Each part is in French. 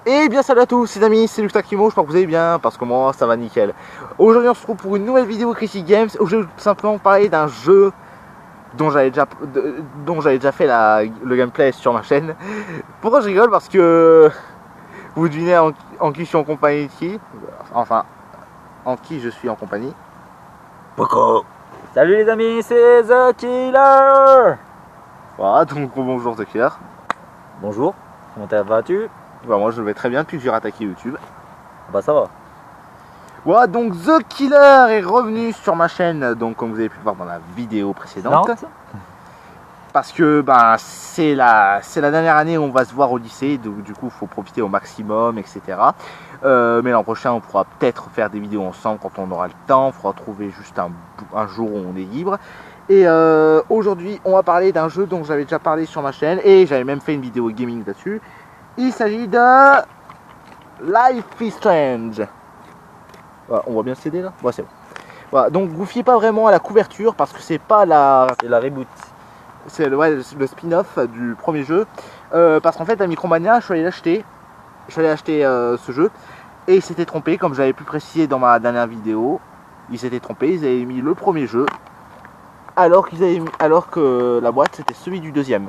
Et bien salut à tous les amis, c'est Lutakimo, j'espère que vous allez bien, parce que moi ça va nickel. Aujourd'hui on se retrouve pour une nouvelle vidéo Critic Games, où je vais tout simplement parler d'un jeu dont j'avais déjà fait le gameplay sur ma chaîne. Pourquoi je rigole? Parce que vous devinez en qui je suis en compagnie de qui? Enfin, en qui je suis en compagnie. Poco. Salut les amis, c'est The Killer. Voilà, donc bonjour The Killer. Bonjour, comment vas-tu? Bah, moi je vais très bien depuis que j'ai rattaqué YouTube. Bah ça va. Voilà, donc The Killer est revenu sur ma chaîne, donc comme vous avez pu le voir dans la vidéo précédente. Non. Parce que bah, c'est la dernière année où on va se voir au lycée, donc du coup il faut profiter au maximum, etc. Mais l'an prochain on pourra peut-être faire des vidéos ensemble quand on aura le temps, il faudra trouver juste un jour où on est libre. Et aujourd'hui on va parler d'un jeu dont j'avais déjà parlé sur ma chaîne, et j'avais même fait une vidéo gaming là-dessus. Il s'agit de Life is Strange. Voilà, on voit bien le CD là? Ouais, c'est bon. Voilà, donc vous fiez pas vraiment à la couverture parce que c'est pas la... C'est la reboot. C'est le spin-off du premier jeu. Parce qu'en fait à Micromania je suis allé l'acheter. Je suis allé acheter ce jeu. Et ils s'étaient trompés, comme j'avais pu préciser dans ma dernière vidéo. Ils s'étaient trompés, ils avaient mis le premier jeu. Alors que la boîte c'était celui du deuxième.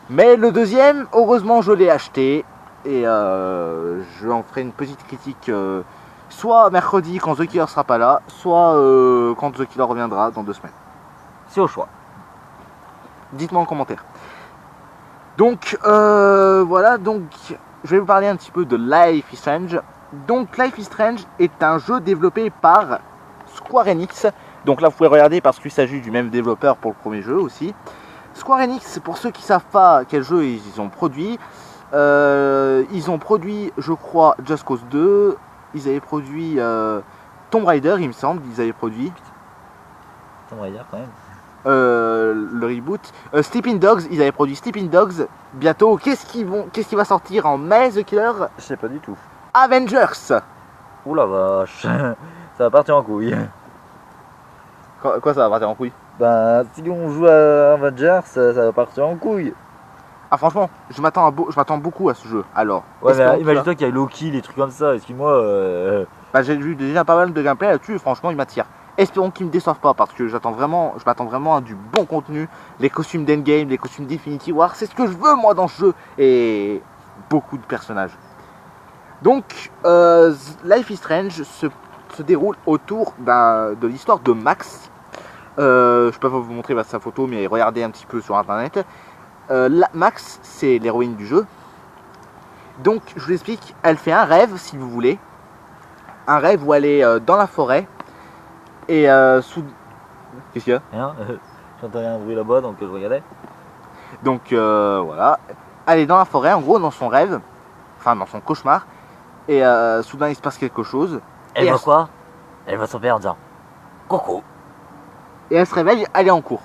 Mais le deuxième, heureusement je l'ai acheté. Et je en ferai une petite critique soit mercredi quand The Killer sera pas là, soit quand The Killer reviendra dans 2 semaines. C'est au choix. Dites-moi en commentaire. Donc voilà, donc je vais vous parler un petit peu de Life is Strange. Donc Life is Strange est un jeu développé par Square Enix. Donc là vous pouvez regarder parce qu'il s'agit du même développeur pour le premier jeu aussi. Square Enix, pour ceux qui ne savent pas quel jeu ils ont produit, je crois, Just Cause 2, ils avaient produit Tomb Raider, il me semble, ils avaient produit. Tomb Raider quand même. Le reboot. Sleeping Dogs, ils avaient produit Sleeping Dogs. Bientôt, qu'est-ce qui va sortir en mai, The Killer? Je sais pas du tout. Avengers. Ouh la vache. Ça va partir en couille. Quoi, ça va partir en couille? Bah si on joue à Avengers, ça va partir en couille. Ah franchement, je m'attends beaucoup à ce jeu. Alors, Ouais mais imagine-toi qu'il y a Loki, des trucs comme ça, excuse-moi. bah, j'ai vu déjà pas mal de gameplay là-dessus et franchement il m'attire. Espérons qu'ils me déçoivent pas parce que je m'attends vraiment à du bon contenu. Les costumes d'Endgame, les costumes d'Infinity War, c'est ce que je veux moi dans ce jeu. Et beaucoup de personnages. Donc, Life is Strange se déroule autour de l'histoire de Max. Je peux pas vous montrer sa photo, mais regardez un petit peu sur internet. Max, c'est l'héroïne du jeu. Donc, je vous explique, elle fait un rêve, si vous voulez. Un rêve où elle est dans la forêt. Et qu'est-ce qu'il y a? Rien. J'entendais un bruit là-bas donc je regardais. Donc, voilà. Elle est dans la forêt, en gros, dans son rêve. Enfin, dans son cauchemar. Et soudain, il se passe quelque chose. Elle voit quoi? Elle voit son père en disant coucou. Et elle se réveille, elle est en cours.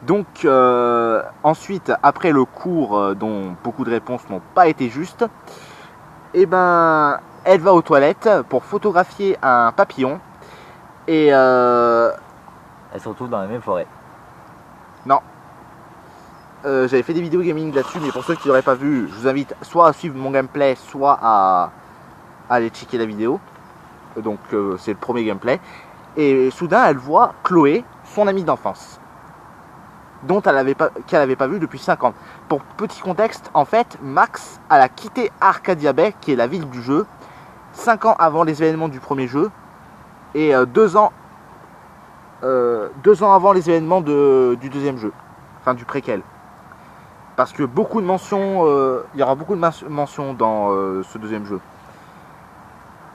Donc ensuite, après le cours dont beaucoup de réponses n'ont pas été justes, et ben elle va aux toilettes pour photographier un papillon. Et Elles se retrouvent dans la même forêt. non. J'avais fait des vidéos gaming là-dessus, mais pour ceux qui n'auraient pas vu, je vous invite soit à suivre mon gameplay, soit à aller checker la vidéo. Donc c'est le premier gameplay. Et soudain, elle voit Chloé, son amie d'enfance, qu'elle n'avait pas vu depuis 5 ans. Pour petit contexte, en fait, Max elle a quitté Arcadia Bay, qui est la ville du jeu, 5 ans avant les événements du premier jeu, et 2 ans avant les événements du deuxième jeu, enfin du préquel. Parce que beaucoup de mentions, il y aura beaucoup de mentions dans ce deuxième jeu.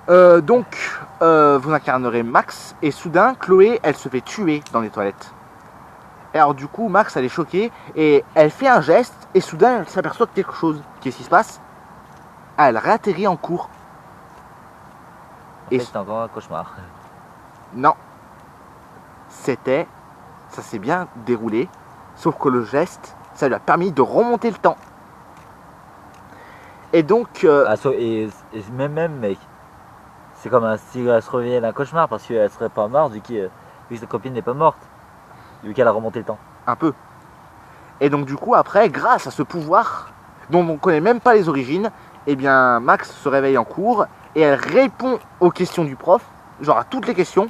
Donc, vous incarnerez Max, et soudain, Chloé, elle se fait tuer dans les toilettes. Et alors du coup, Max, elle est choquée, et elle fait un geste, et soudain, elle s'aperçoit de quelque chose. Qu'est-ce qui se passe? Elle réatterrit en cours. Et c'est encore un cauchemar. Non. Ça s'est bien déroulé, sauf que le geste, ça lui a permis de remonter le temps. Et donc... et même mec, c'est comme si elle se revenait d'un cauchemar parce qu'elle serait pas morte vu que sa copine n'est pas morte. Vu qu'elle a remonté le temps. Un peu. Et donc du coup après, grâce à ce pouvoir, dont on ne connaît même pas les origines, eh bien Max se réveille en cours et elle répond aux questions du prof, genre à toutes les questions.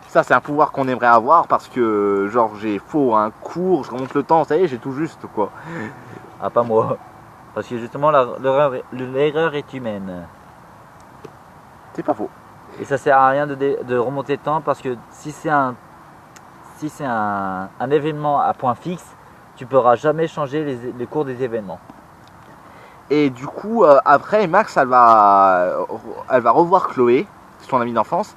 Ça c'est un pouvoir qu'on aimerait avoir parce que genre j'ai faux un cours, je remonte le temps, ça y est j'ai tout juste quoi. Ah, pas moi. Parce que justement, l'erreur est humaine. C'est pas faux. Et ça sert à rien de remonter le temps parce que si c'est un événement à point fixe, tu ne pourras jamais changer les cours des événements. Et du coup après Max elle va revoir Chloé, son amie d'enfance.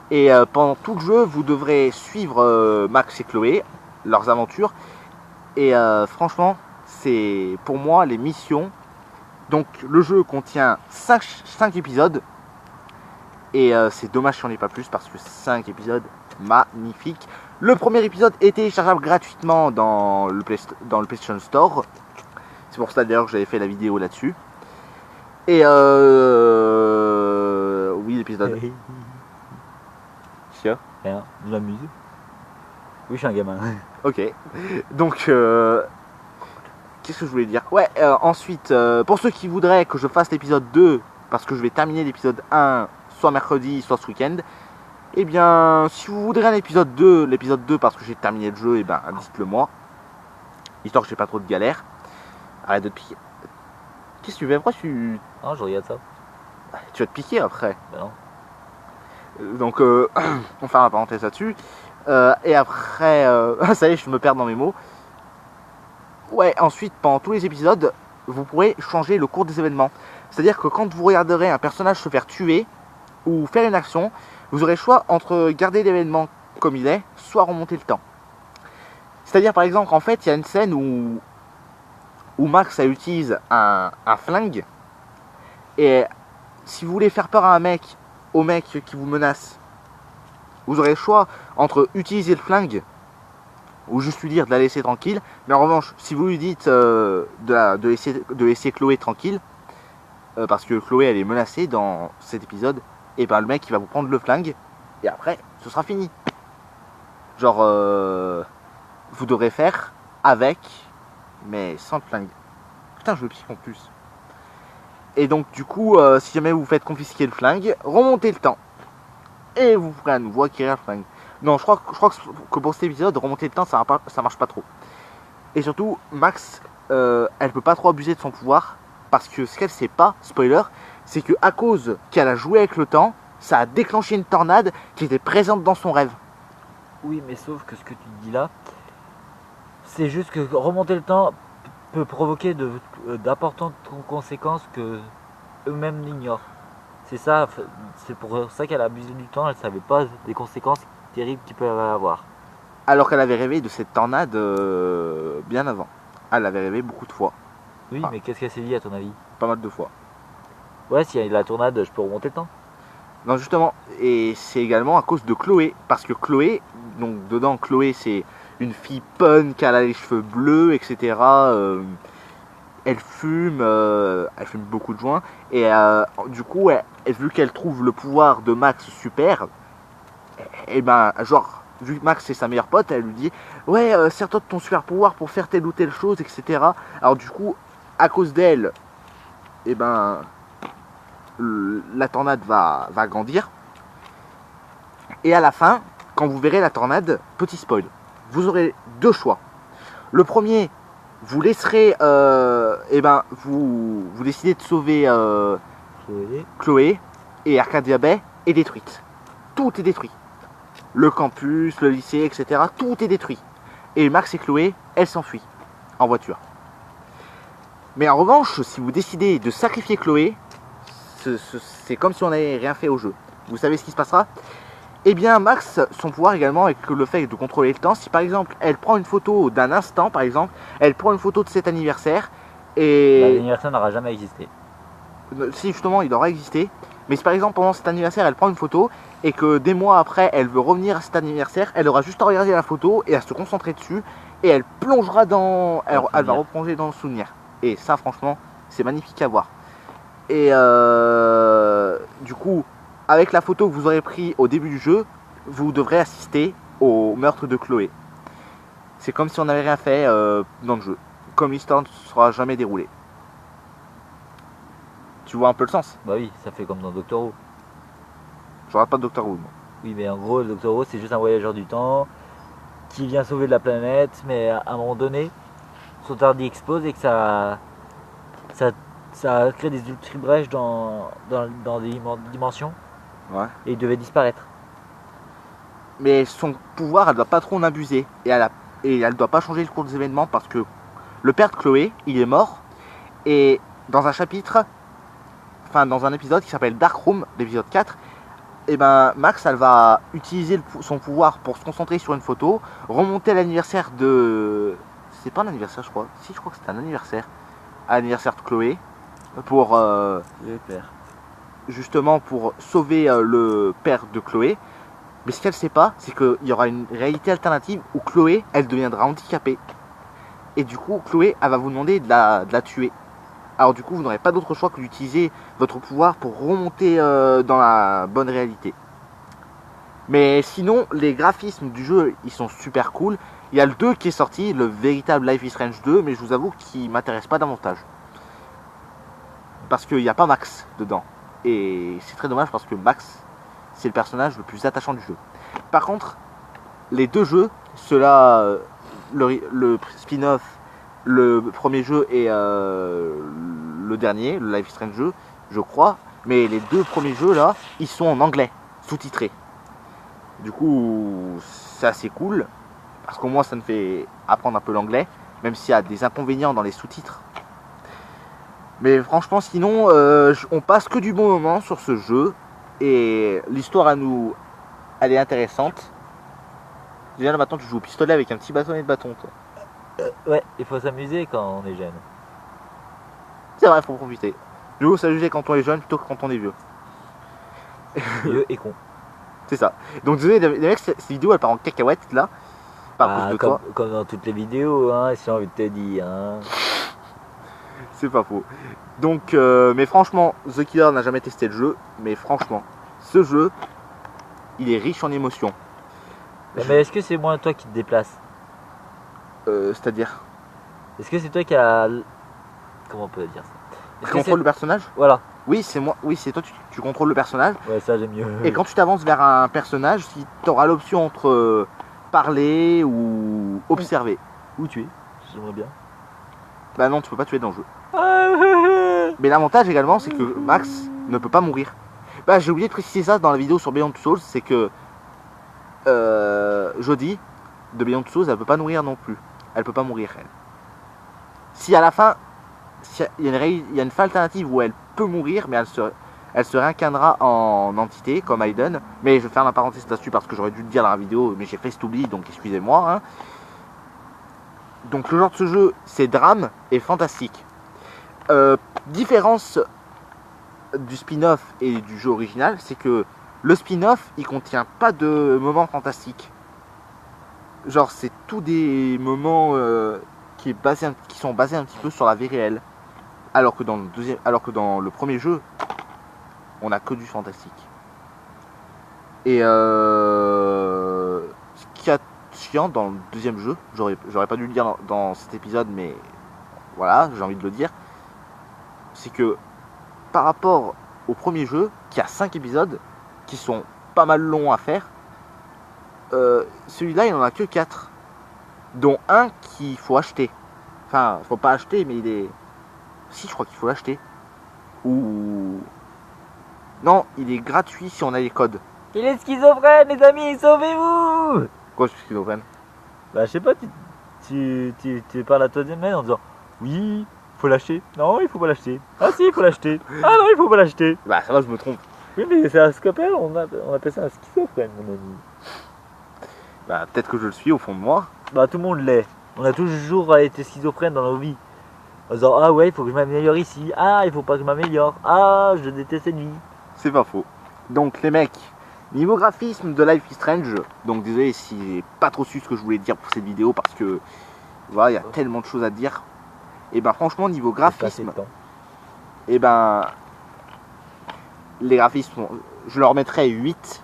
Et pendant tout le jeu vous devrez suivre Max et Chloé, leurs aventures. Et franchement c'est pour moi les missions. Donc le jeu contient 5 épisodes. Et c'est dommage si on n'est pas plus parce que 5 épisodes magnifiques. Le premier épisode est téléchargeable gratuitement dans le PlayStation Store. C'est pour ça d'ailleurs que j'avais fait la vidéo là-dessus. Et oui l'épisode. Tiens. Rien, je m'amuse. Oui, je suis un gamin. Ok. Donc qu'est-ce que je voulais dire? Ouais, ensuite, pour ceux qui voudraient que je fasse l'épisode 2, parce que je vais terminer l'épisode 1 soit mercredi, soit ce week-end, eh bien, si vous voudrez un épisode 2, l'épisode 2 parce que j'ai terminé le jeu, eh ben, dites-le moi. Histoire que j'ai pas trop de galères. Arrête de te piquer. Qu'est-ce que tu fais? Pourquoi Non, je regarde ça. tu vas te piquer après? Ben non. Donc, on fait la parenthèse là-dessus. Et après, ça y est, je me perds dans mes mots. Ouais, ensuite, pendant tous les épisodes, vous pourrez changer le cours des événements. C'est-à-dire que quand vous regarderez un personnage se faire tuer ou faire une action, vous aurez le choix entre garder l'événement comme il est, soit remonter le temps. C'est-à-dire par exemple, en fait, il y a une scène où Max utilise un flingue. Et si vous voulez faire peur à au mec qui vous menace, vous aurez le choix entre utiliser le flingue ou juste lui dire de la laisser tranquille. Mais en revanche, si vous lui dites de laisser Chloé tranquille, parce que Chloé elle est menacée dans cet épisode, et ben le mec il va vous prendre le flingue et après ce sera fini. Genre vous devrez faire avec mais sans le flingue. Putain je me pique en plus. Et donc du coup si jamais vous faites confisquer le flingue, remontez le temps et vous pourrez à nouveau acquérir le flingue. Non, je crois que pour cet épisode, remonter le temps, ça marche pas trop. Et surtout, Max, elle peut pas trop abuser de son pouvoir, parce que ce qu'elle sait pas, spoiler, c'est que à cause qu'elle a joué avec le temps, ça a déclenché une tornade qui était présente dans son rêve. Oui, mais sauf que ce que tu dis là, c'est juste que remonter le temps peut provoquer d'importantes conséquences que eux-mêmes l'ignorent. C'est ça, c'est pour ça qu'elle a abusé du temps, elle savait pas des conséquences terribles qu'il peut avoir. Alors qu'elle avait rêvé de cette tornade bien avant. Elle l'avait rêvé beaucoup de fois. Oui, mais qu'est-ce qu'elle s'est dit à ton avis? Pas mal de fois. Ouais, s'il y a la tornade, je peux remonter le temps. Non, justement, et c'est également à cause de Chloé. Parce que Chloé, donc dedans, Chloé c'est une fille punk, elle a les cheveux bleus, etc. Elle fume beaucoup de joints. Et du coup, vu qu'elle trouve le pouvoir de Max super, et ben, genre, vu que Max c'est sa meilleure pote, elle lui dit ouais, sers-toi de ton super pouvoir pour faire telle ou telle chose, etc. Alors, du coup, à cause d'elle, et ben, la tornade va grandir. Et à la fin, quand vous verrez la tornade, petit spoil, vous aurez deux choix. Le premier, vous laisserez, vous décidez de sauver Chloé et Arcadia Bay est détruite. Tout est détruit. Le campus, le lycée, etc. Tout est détruit. Et Max et Chloé, elles s'enfuient en voiture. Mais en revanche, si vous décidez de sacrifier Chloé, c'est comme si on n'avait rien fait au jeu. Vous savez ce qui se passera? Eh bien, Max, son pouvoir également avec le fait de contrôler le temps, si par exemple elle prend une photo d'un instant, par exemple, elle prend une photo de cet anniversaire et. L'anniversaire n'aura jamais existé. Si justement il aura existé, mais si par exemple pendant cet anniversaire elle prend une photo et que des mois après elle veut revenir à cet anniversaire, elle aura juste à regarder la photo et à se concentrer dessus et elle plongera dans. Elle va replonger dans le souvenir. Et ça, franchement, c'est magnifique à voir. Et du coup, avec la photo que vous aurez prise au début du jeu, vous devrez assister au meurtre de Chloé. C'est comme si on n'avait rien fait dans le jeu, comme l'histoire ne sera jamais déroulée. Tu vois un peu le sens. Bah oui, ça fait comme dans Doctor Who. Je regarde pas Doctor Who. Oui, mais en gros, le Doctor Who, c'est juste un voyageur du temps qui vient sauver de la planète, mais à un moment donné, son tardi explose et que ça crée des ultra-brèches dans des dimensions Ouais. et il devait disparaître. Mais son pouvoir, elle doit pas trop en abuser. Et elle doit pas changer le cours des événements parce que le père de Chloé, il est mort. Et dans un chapitre, enfin dans un épisode qui s'appelle Dark Room, l'épisode 4, et ben Max, elle va utiliser son pouvoir pour se concentrer sur une photo, remonter à l'anniversaire de... C'est pas un anniversaire, je crois. Si, je crois que c'était un anniversaire. À l'anniversaire de Chloé. Pour... Le père. justement pour sauver le père de Chloé. Mais ce qu'elle sait pas, c'est qu'il y aura une réalité alternative où Chloé, elle deviendra handicapée. Et du coup, Chloé, elle va vous demander de la tuer. Alors du coup, vous n'aurez pas d'autre choix que d'utiliser votre pouvoir pour remonter dans la bonne réalité. Mais sinon, les graphismes du jeu, ils sont super cool. Il y a le 2 qui est sorti, le véritable Life is Strange 2, mais je vous avoue qu'il m'intéresse pas davantage. Parce qu'il n'y a pas Max dedans. Et c'est très dommage parce que Max, c'est le personnage le plus attachant du jeu. Par contre, les deux jeux, ceux-là, le spin-off, le premier jeu et le dernier, le Life is Strange jeu, je crois, mais les deux premiers jeux là, ils sont en anglais, sous-titrés. Du coup, c'est assez cool, parce qu'au moins ça me fait apprendre un peu l'anglais, même s'il y a des inconvénients dans les sous-titres. Mais franchement, sinon, on passe que du bon moment sur ce jeu. Et l'histoire à nous, elle est intéressante. Déjà là maintenant tu joues au pistolet avec un petit bâtonnet de bâton toi. Ouais, il faut s'amuser quand on est jeune. C'est vrai, faut profiter. Du coup, s'amuser quand on est jeune plutôt que quand on est vieux. Vieux et con. C'est ça. Donc désolé les mecs, cette vidéo elle part en cacahuète là. Par cause de toi. Comme dans toutes les vidéos, hein, si j'ai envie de te dire. Hein. C'est pas faux. Donc, mais franchement, The Killer n'a jamais testé le jeu. Mais franchement, ce jeu, il est riche en émotions. Mais est-ce que c'est moi toi qui te déplace? C'est-à-dire Est-ce que c'est toi qui a... Comment on peut dire ça? tu contrôles le personnage? Voilà. Oui, c'est moi. Oui, c'est toi, tu contrôles le personnage. Ouais, ça j'aime mieux. Et quand tu t'avances vers un personnage, si tu auras l'option entre parler ou observer. Où tu es? J'aimerais bien. Bah non, tu peux pas tuer dans le jeu. Mais l'avantage également, c'est que Max ne peut pas mourir. Bah j'ai oublié de préciser ça dans la vidéo sur Beyond Two Souls, c'est que Jodie de Beyond Two Souls, elle peut pas mourir non plus. Elle peut pas mourir elle. Si à la fin, il y a une fin alternative où elle peut mourir, mais elle se réincarnera en entité comme Aiden. Mais je vais faire la parenthèse là-dessus parce que j'aurais dû le dire dans la vidéo, mais j'ai fait cet oubli, donc excusez-moi. Hein. Donc le genre de ce jeu, c'est drame et fantastique. Différence du spin-off et du jeu original, c'est que le spin-off, il contient pas de moments fantastiques. Genre c'est tous des moments qui sont basés un petit peu sur la vie réelle. Alors que dans le premier jeu, on a que du fantastique. Et ce qui est chiant dans le deuxième jeu, j'aurais pas dû le dire dans cet épisode, mais voilà, j'ai envie de le dire, c'est que par rapport au premier jeu, qui a 5 épisodes, qui sont pas mal longs à faire, celui-là il en a que 4, dont un qu'il faut acheter. Enfin, faut pas acheter, mais il est... Si, je crois qu'il faut l'acheter. Ou... Non, il est gratuit si on a les codes. Il est schizophrène, les amis, sauvez-vous! Quoi, je suis schizophrène? Bah, je sais pas, tu parles à toi-même en disant oui, faut l'acheter. Non, il faut pas l'acheter. Ah, si, il faut l'acheter. Ah, non, il faut pas l'acheter. Bah, ça va, je me trompe. Oui, mais c'est un scopel, on appelle ça un schizophrène, mon ami. Bah, peut-être que je le suis au fond de moi. Bah, tout le monde l'est. On a toujours été schizophrène dans nos vies. En disant ah ouais, il faut que je m'améliore ici. Ah, il faut pas que je m'améliore. Ah, je déteste cette vie. C'est pas faux. Donc, les mecs, niveau graphisme de Life is Strange, donc désolé si j'ai pas trop su ce que je voulais dire pour cette vidéo parce que voilà, il y a tellement de choses à dire. Et ben franchement niveau graphisme, et ben les graphismes, je leur mettrais 8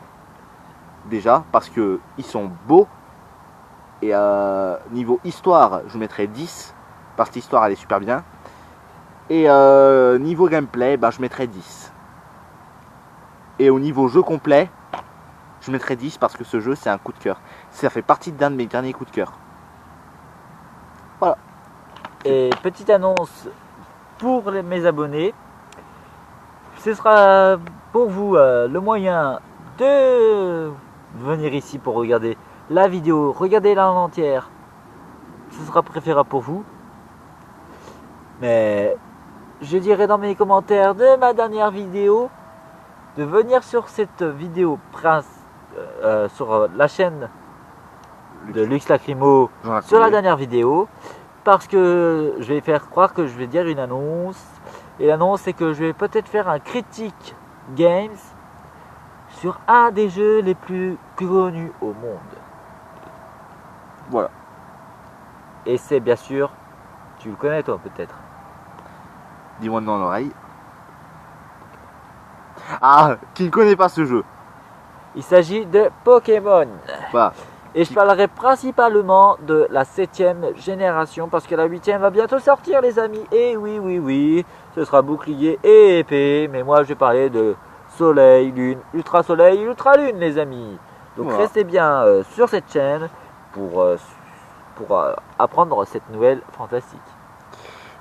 déjà parce que ils sont beaux. Et niveau histoire, je mettrais 10 parce que l'histoire elle est super bien. Et niveau gameplay, bah, je mettrais 10. Et au niveau jeu complet, je mettrais 10 parce que ce jeu c'est un coup de cœur. Ça fait partie d'un de mes derniers coups de cœur. Voilà. Et petite annonce pour mes abonnés, ce sera pour vous le moyen de venir ici pour regarder la vidéo, regardez-la en entière. Ce sera préférable pour vous. Mais je dirai dans mes commentaires de ma dernière vidéo de venir sur cette vidéo sur la chaîne de Lux Lacrymo sur la dernière vidéo, parce que je vais faire croire que je vais dire une annonce, et l'annonce c'est que je vais peut-être faire un critique games sur un des jeux les plus connus au monde. Voilà. Et c'est bien sûr, tu le connais toi peut-être. Dis-moi dans l'oreille. Ah, qui ne connaît pas ce jeu? Il s'agit de Pokémon. Voilà. Et je parlerai principalement de la 7ème génération, parce que la 8ème va bientôt sortir les amis. Et oui, ce sera bouclier et épée. Mais moi je vais parler de soleil, lune, ultra soleil, ultra lune les amis. Donc voilà. Restez bien sur cette chaîne pour apprendre cette nouvelle fantastique.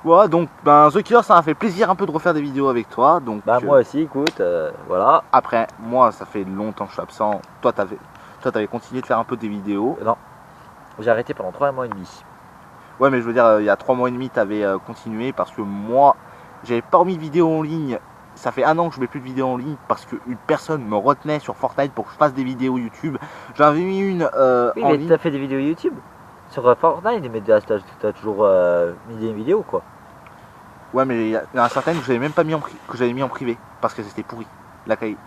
Voilà, donc ben, The Killer, ça m'a fait plaisir un peu de refaire des vidéos avec toi. Donc, moi aussi, écoute, voilà. Après, moi ça fait longtemps que je suis absent. Toi t'avais continué de faire un peu des vidéos. Non, j'ai arrêté pendant 3 mois et demi. Ouais, mais je veux dire, il y a 3 mois et demi t'avais continué parce que moi j'avais pas remis de vidéos en ligne. Ça fait 1 an que je mets plus de vidéos en ligne parce qu'une personne me retenait sur Fortnite pour que je fasse des vidéos YouTube. J'avais mis une oui, en mais ligne. t'as fait des vidéos YouTube sur Fortnite, mais t'as toujours mis des vidéos quoi. Ouais, mais il y en a certaines que j'avais même pas mis mis en privé parce que c'était pourri. La qualité.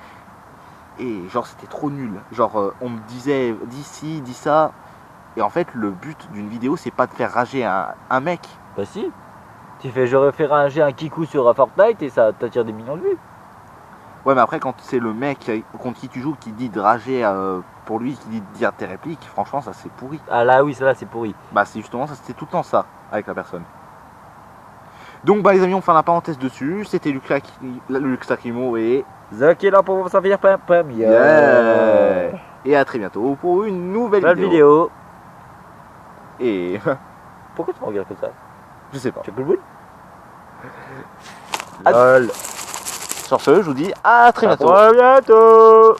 Et genre c'était trop nul. Genre on me disait dis ci, dis ça. Et en fait le but d'une vidéo c'est pas de faire rager un mec. Bah si. Tu fais je refais ranger un kikou sur Fortnite et ça t'attire des millions de vues. Ouais, mais après quand c'est le mec contre qui tu joues qui dit de rager pour lui, qui dit de dire tes répliques, franchement ça c'est pourri. Ah là oui, ça là c'est pourri. Bah c'est justement ça, c'était tout le temps ça avec la personne. Donc bah les amis, on fait la parenthèse dessus. C'était Lux Lacrymo et Zach est là pour vous servir pam. yeah. Et à très bientôt pour une nouvelle vidéo. Et Pourquoi tu me regardes comme ça? je sais pas. Tu as le boule? Sur ce, je vous dis à très bientôt. À très bientôt.